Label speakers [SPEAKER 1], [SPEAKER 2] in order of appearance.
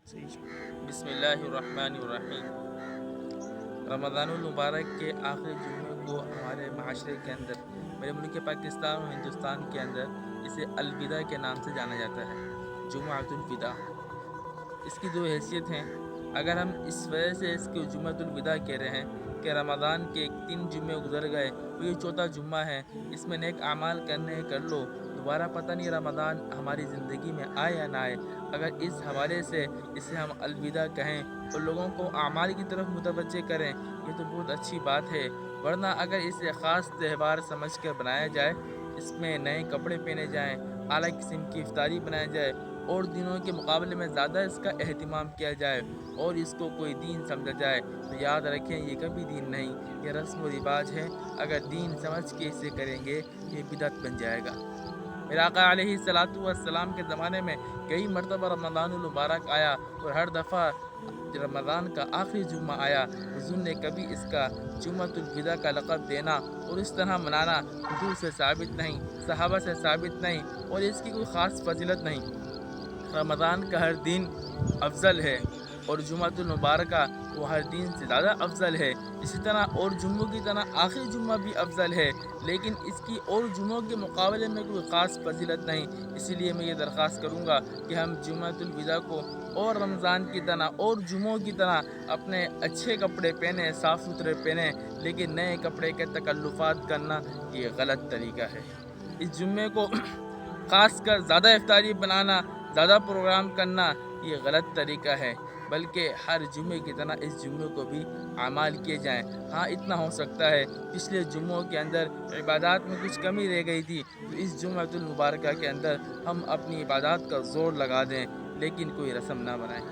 [SPEAKER 1] بسم اللہ الرحمن الرحیم۔ رمضان المبارک کے آخری جمعے کو ہمارے معاشرے کے اندر، میرے ملک پاکستان اور ہندوستان کے اندر اسے الوداع کے نام سے جانا جاتا ہے، جمعۃ الوداع۔ اس کی دو حیثیت ہیں۔ اگر ہم اس وجہ سے اس کو جمعۃ الوداع کہہ رہے ہیں کہ رمضان کے 3 جمعے گزر گئے، اور یہ چوتھا جمعہ ہے، اس میں نیک اعمال کرنے کر لو، دوبارہ پتہ نہیں رمضان ہماری زندگی میں آئے یا نہ آئے۔ اگر اس حوالے سے اسے ہم الوداع کہیں اور لوگوں کو اعمال کی طرف متوجہ کریں، یہ تو بہت اچھی بات ہے۔ ورنہ اگر اسے خاص تہوار سمجھ کر بنایا جائے، اس میں نئے کپڑے پہنے جائیں، اعلیٰ قسم کی افطاری بنائی جائے اور دنوں کے مقابلے میں زیادہ اس کا اہتمام کیا جائے اور اس کو کوئی دین سمجھا جائے، تو یاد رکھیں یہ کبھی دین نہیں، یہ رسم و رواج ہے۔ اگر دین سمجھ کے اسے کریں گے، یہ بدعت بن جائے گا۔ میرے آقا علیہ الصلوۃ والسلام کے زمانے میں کئی مرتبہ رمضان المبارک آیا، اور ہر دفعہ رمضان کا آخری جمعہ آیا، حضور نے کبھی اس کا جمعۃ الوداع کا لقب دینا اور اس طرح منانا حضور سے ثابت نہیں، صحابہ سے ثابت نہیں، اور اس کی کوئی خاص فضیلت نہیں۔ رمضان کا ہر دن افضل ہے، اور جمعۃ المبارکہ وہ ہر دن سے زیادہ افضل ہے۔ اسی طرح اور جمعوں کی طرح آخری جمعہ بھی افضل ہے، لیکن اس کی اور جمعوں کے مقابلے میں کوئی خاص فضیلت نہیں۔ اسی لیے میں یہ درخواست کروں گا کہ ہم جمعۃ الوداع کو اور رمضان کی طرح اور جمعوں کی طرح اپنے اچھے کپڑے پہنیں، صاف ستھرے پہنیں، لیکن نئے کپڑے کے تکلفات کرنا یہ غلط طریقہ ہے۔ اس جمعے کو خاص کر زیادہ افطاری بنانا، زیادہ پروگرام کرنا، یہ غلط طریقہ ہے، بلکہ ہر جمعے کی طرح اس جمعے کو بھی اعمال کیے جائیں۔ ہاں، اتنا ہو سکتا ہے پچھلے جمعوں کے اندر عبادات میں کچھ کمی رہ گئی تھی، تو اس جمعۃ المبارکہ کے اندر ہم اپنی عبادات کا زور لگا دیں، لیکن کوئی رسم نہ بنائیں۔